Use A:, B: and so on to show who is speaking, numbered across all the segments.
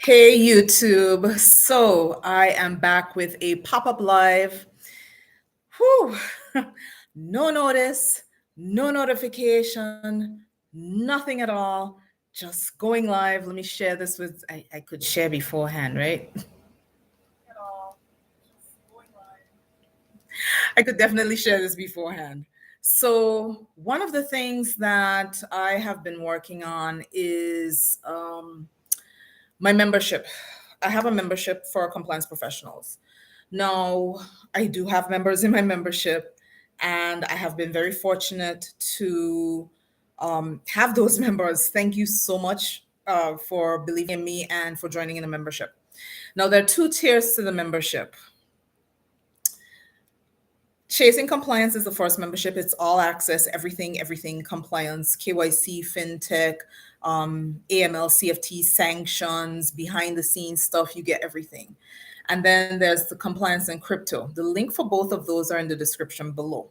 A: Hey YouTube. So I am back with a pop-up live. Whew. No notice, no notification, nothing at all. Just going live. Let me share this with I could share beforehand, right? I could definitely share this beforehand. So one of the things that I have been working on is my membership. I have a membership for compliance professionals. Now, I do have members in my membership, and I have been very fortunate to have those members. Thank you so much for believing in me and for joining in the membership. Now, there are two tiers to the membership. Chasing Compliance is the first membership. It's all access, everything compliance, KYC, FinTech, AML, CFT, sanctions, behind the scenes stuff. You get everything. And then there's the compliance and crypto. The link for both of those are in the description below.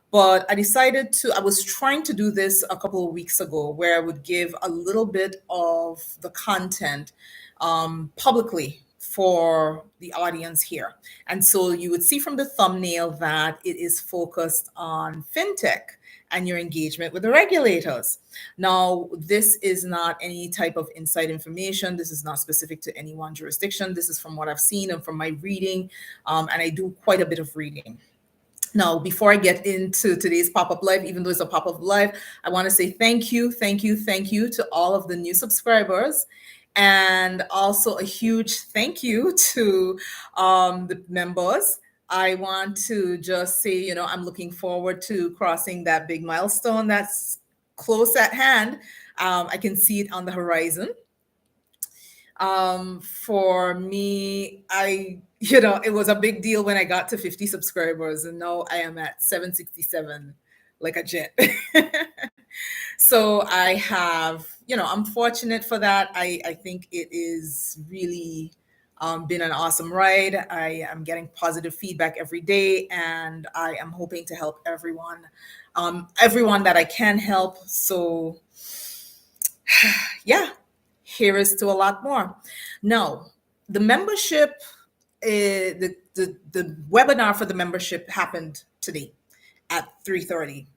A: But I was trying to do this a couple of weeks ago where I would give a little bit of the content publicly for the audience here. And so you would see from the thumbnail that it is focused on FinTech and your engagement with the regulators. Now, this is not any type of inside information. This is not specific to any one jurisdiction. This is from what I've seen and from my reading, and I do quite a bit of reading. Now, before I get into today's pop-up live, even though it's a pop-up live, I want to say thank you to all of the new subscribers. And also a huge thank you to the members. I want to just say, I'm looking forward to crossing that big milestone that's close at hand. I can see it on the horizon. For me, it was a big deal when I got to 50 subscribers, and now I am at 767 like a jet. So I have, I'm fortunate for that. I think it is really been an awesome ride. I am getting positive feedback every day, and I am hoping to help everyone that I can help. So yeah, here is to a lot more. Now, the membership, the webinar for the membership happened today at 3:30.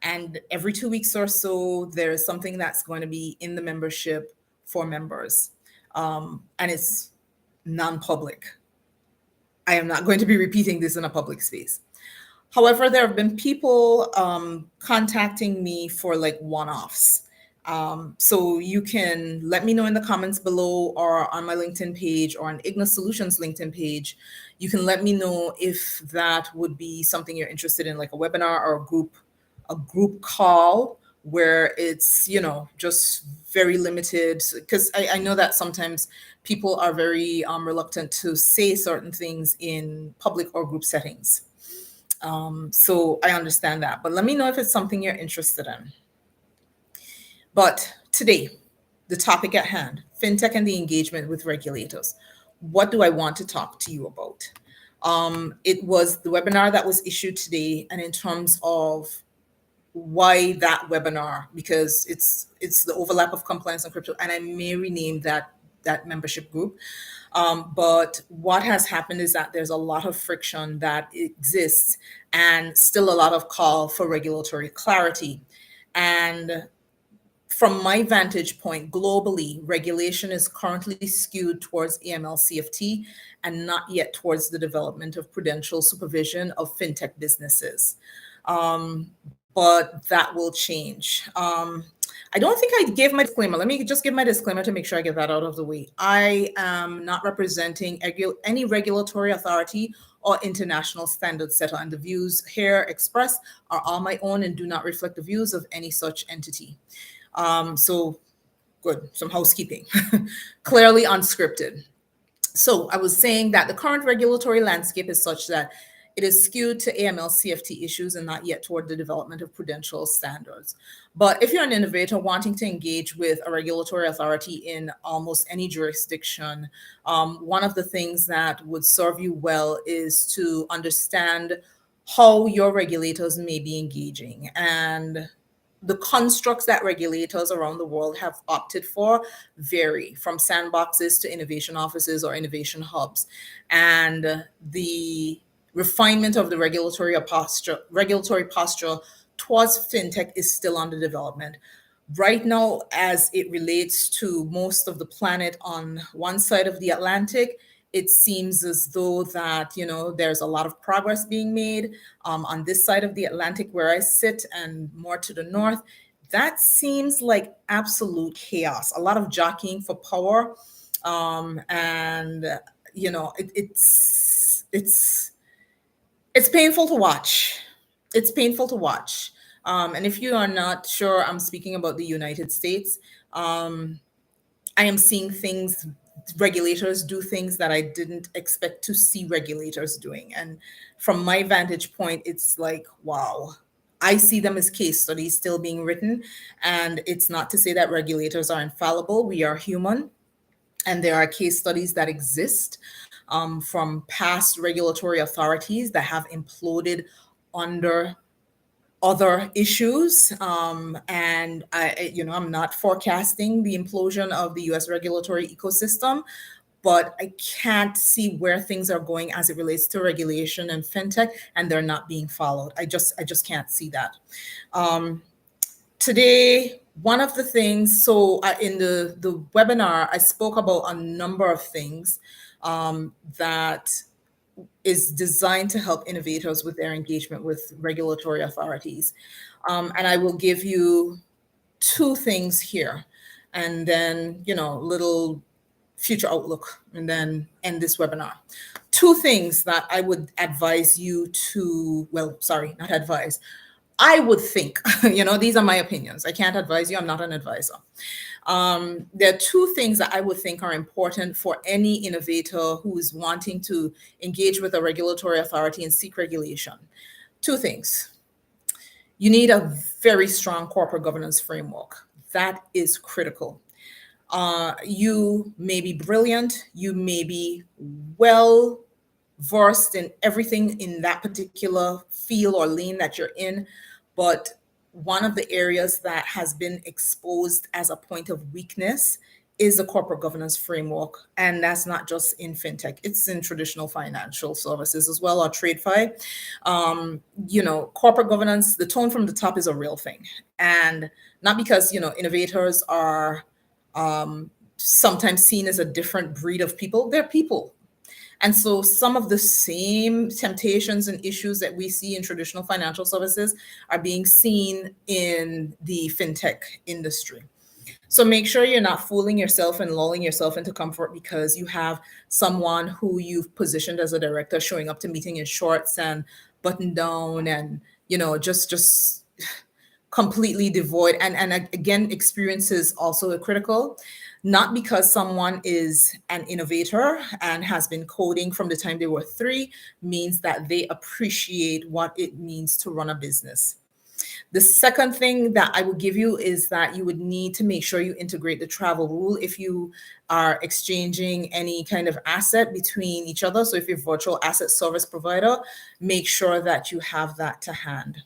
A: And every 2 weeks or so, there's something that's going to be in the membership for members. And it's non-public. I am not going to be repeating this in a public space. However, there have been people contacting me for like one-offs. So you can let me know in the comments below or on my LinkedIn page or on Ignis Solutions LinkedIn page. You can let me know if that would be something you're interested in, like a webinar or a group call where it's, just very limited. Because I know that sometimes people are very reluctant to say certain things in public or group settings. So I understand that, but let me know if it's something you're interested in. But today, the topic at hand, FinTech and the engagement with regulators. What do I want to talk to you about? It was the webinar that was issued today, and in terms of why that webinar, because it's the overlap of compliance and crypto, and I may rename that membership group. But what has happened is that there's a lot of friction that exists and still a lot of call for regulatory clarity. And from my vantage point, globally, regulation is currently skewed towards AML CFT and not yet towards the development of prudential supervision of FinTech businesses. But that will change. I don't think I gave my disclaimer. Let me just give my disclaimer to make sure I get that out of the way. I am not representing any regulatory authority or international standard setter, and the views here expressed are all my own and do not reflect the views of any such entity. So good, some housekeeping. Clearly unscripted. So I was saying that the current regulatory landscape is such that it is skewed to AML CFT issues and not yet toward the development of prudential standards. But if you're an innovator wanting to engage with a regulatory authority in almost any jurisdiction, one of the things that would serve you well is to understand how your regulators may be engaging. And the constructs that regulators around the world have opted for vary from sandboxes to innovation offices or innovation hubs. And the refinement of the regulatory posture towards fintech is still under development. Right now, as it relates to most of the planet on one side of the Atlantic, it seems as though that there's a lot of progress being made. On this side of the Atlantic where I sit and more to the north, that seems like absolute chaos, a lot of jockeying for power. And it's painful to watch. It's painful to watch. And if you are not sure, I'm speaking about the United States. I am seeing things, regulators do things that I didn't expect to see regulators doing. And from my vantage point, it's like, wow, I see them as case studies still being written. And it's not to say that regulators are infallible. We are human. And there are case studies that exist from past regulatory authorities that have imploded under other issues. And I'm not forecasting the implosion of the US regulatory ecosystem, but I can't see where things are going as it relates to regulation and fintech, and they're not being followed. I just can't see that. Today, one of the things, so in the webinar, I spoke about a number of things that is designed to help innovators with their engagement with regulatory authorities. And I will give you two things here, and then, little future outlook, and then end this webinar. Two things that I would advise you to, well, sorry, not advise. I would think, these are my opinions. I can't advise you. I'm not an advisor. There are two things that I would think are important for any innovator who is wanting to engage with a regulatory authority and seek regulation. Two things. You need a very strong corporate governance framework. That is critical. You may be brilliant. You may be well versed in everything in that particular field or lane that you're in, but one of the areas that has been exposed as a point of weakness is the corporate governance framework. And that's not just in fintech, it's in traditional financial services as well, or TradeFi. Corporate governance, the tone from the top is a real thing. And not because, innovators are sometimes seen as a different breed of people, they're people. And so some of the same temptations and issues that we see in traditional financial services are being seen in the fintech industry. So make sure you're not fooling yourself and lulling yourself into comfort because you have someone who you've positioned as a director showing up to meeting in shorts and button down and, just completely devoid. And again, experience is also critical. Not because someone is an innovator and has been coding from the time they were 3 means that they appreciate what it means to run a business. The second thing that I would give you is that you would need to make sure you integrate the travel rule if you are exchanging any kind of asset between each other. So if you're a virtual asset service provider, make sure that you have that to hand.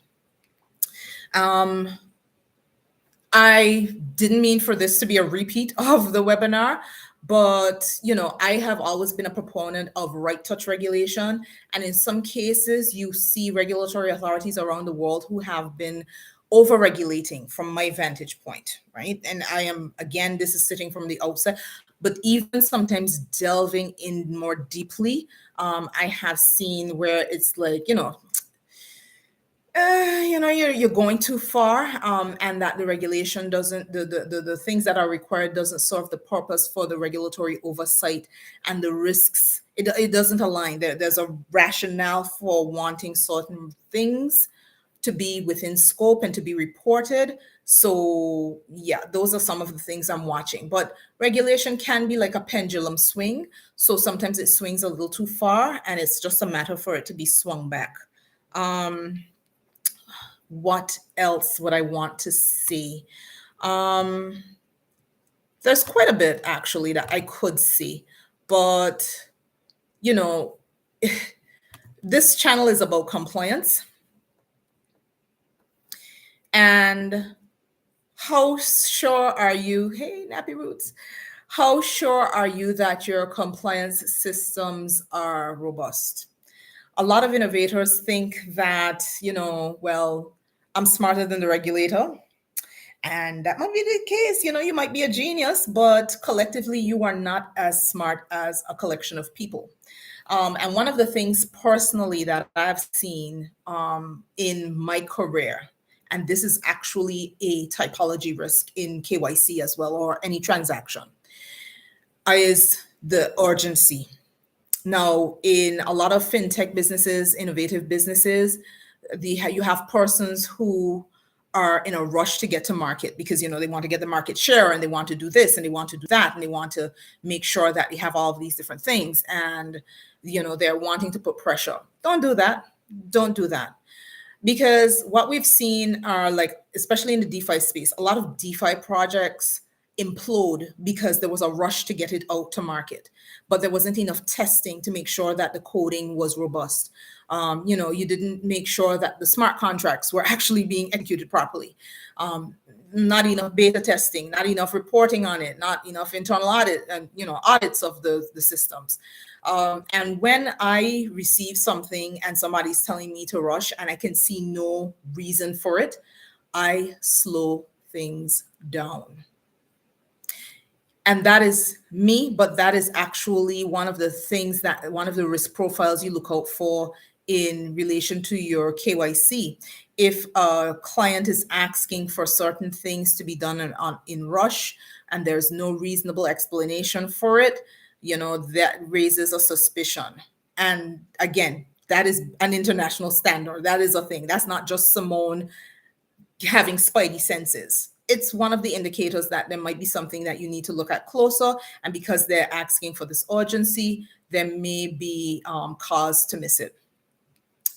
A: I didn't mean for this to be a repeat of the webinar, but I have always been a proponent of right touch regulation. And in some cases, you see regulatory authorities around the world who have been over-regulating from my vantage point, right? And I am, again, this is sitting from the outside, but even sometimes delving in more deeply, I have seen where it's like, you're going too far, and that the regulation doesn't, the things that are required doesn't serve the purpose for the regulatory oversight, and the risks, it doesn't align. There's a rationale for wanting certain things to be within scope and to be reported. So yeah, those are some of the things I'm watching. But regulation can be like a pendulum swing. So sometimes it swings a little too far, and it's just a matter for it to be swung back. What else would I want to see? There's quite a bit actually that I could see, but this channel is about compliance. And How sure are you? Hey, Nappy Roots. How sure are you that your compliance systems are robust? A lot of innovators think that, well, I'm smarter than the regulator. And that might be the case. You might be a genius, but collectively, you are not as smart as a collection of people. And one of the things personally that I've seen in my career, and this is actually a typology risk in KYC as well, or any transaction, is the urgency. Now, in a lot of fintech businesses, innovative businesses, you have persons who are in a rush to get to market because they want to get the market share and they want to do this and they want to do that and they want to make sure that they have all of these different things, and they're wanting to put pressure. Don't do that. Don't do that. Because what we've seen are, like, especially in the DeFi space, a lot of DeFi projects implode because there was a rush to get it out to market, but there wasn't enough testing to make sure that the coding was robust. You didn't make sure that the smart contracts were actually being executed properly. Not enough beta testing, not enough reporting on it, not enough internal audit and audits of the systems. And when I receive something and somebody's telling me to rush and I can see no reason for it, I slow things down. And that is me, but that is actually one of the risk profiles you look out for in relation to your KYC. If a client is asking for certain things to be done in rush and there's no reasonable explanation for it, that raises a suspicion. And again, that is an international standard. That is a thing. That's not just Simone having spidey senses. It's one of the indicators that there might be something that you need to look at closer. And because they're asking for this urgency, there may be cause to miss it.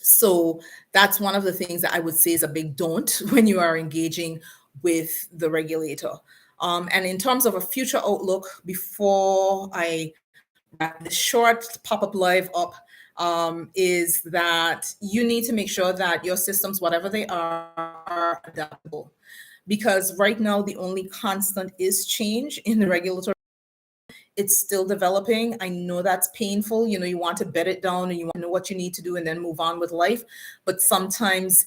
A: So that's one of the things that I would say is a big don't when you are engaging with the regulator. And in terms of a future outlook, before I wrap this short pop-up live up, is that you need to make sure that your systems, whatever they are adaptable. Because right now, the only constant is change in the regulatory. It's still developing. I know that's painful. You want to bed it down and you want to know what you need to do and then move on with life. But sometimes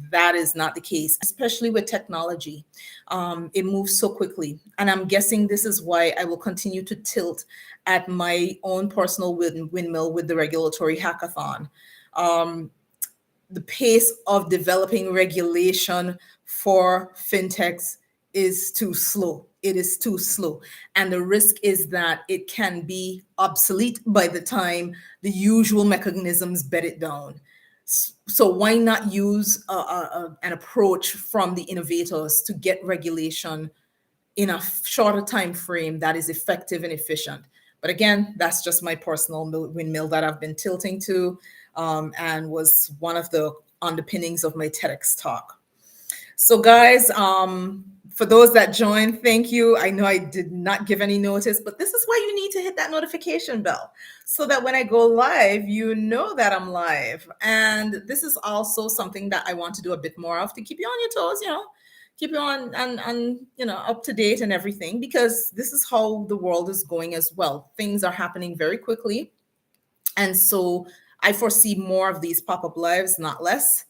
A: that is not the case, especially with technology. It moves so quickly. And I'm guessing this is why I will continue to tilt at my own personal windmill with the regulatory hackathon. The pace of developing regulation for fintechs is too slow. It is too slow. And the risk is that it can be obsolete by the time the usual mechanisms bed it down. So why not use an approach from the innovators to get regulation in a shorter time frame that is effective and efficient? But again, that's just my personal windmill that I've been tilting to, and was one of the underpinnings of my TEDx talk. So guys, for those that joined, thank you. I know I did not give any notice, but this is why you need to hit that notification bell so that when I go live, you know that I'm live. And this is also something that I want to do a bit more of to keep you on your toes, keep you on and up to date and everything, because this is how the world is going as well. Things are happening very quickly. And so I foresee more of these pop-up lives, not less.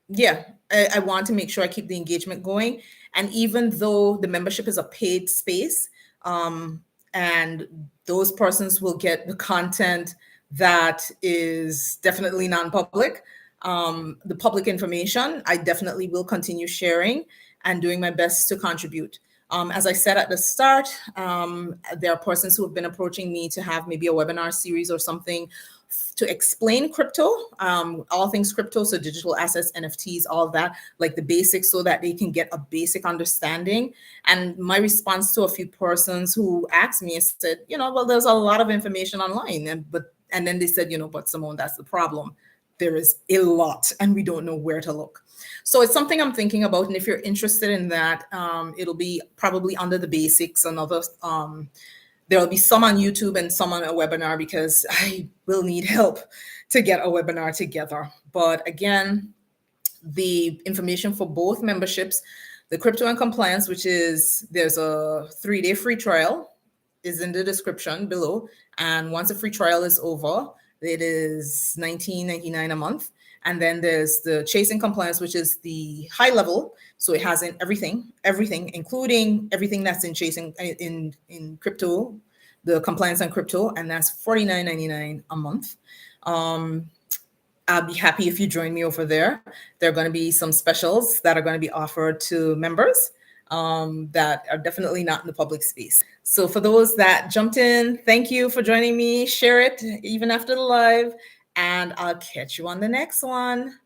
A: Yeah, I want to make sure I keep the engagement going. And even though the membership is a paid space, and those persons will get the content that is definitely non-public, the public information, I definitely will continue sharing and doing my best to contribute. As I said at the start, there are persons who have been approaching me to have maybe a webinar series or something to explain crypto, all things crypto, so digital assets, NFTs, all of that, like the basics, so that they can get a basic understanding. And my response to a few persons who asked me said, well, there's a lot of information online, and then they said, but Simone, that's the problem. There is a lot, and we don't know where to look. So it's something I'm thinking about, and if you're interested in that, it'll be probably under the basics, another. There'll be some on YouTube and some on a webinar, because I will need help to get a webinar together. But again, the information for both memberships, The crypto and compliance, which is there's a 3-day free trial, is in the description below. And once a free trial is over, it is $19.99 a month. And then there's the chasing compliance, which is the high level. So it has in everything, including everything that's in chasing in crypto, the compliance on crypto, and that's $49.99 a month. I'll be happy if you join me over there. There are going to be some specials that are going to be offered to members that are definitely not in the public space. So for those that jumped in, thank you for joining me. Share it even after the live, and I'll catch you on the next one.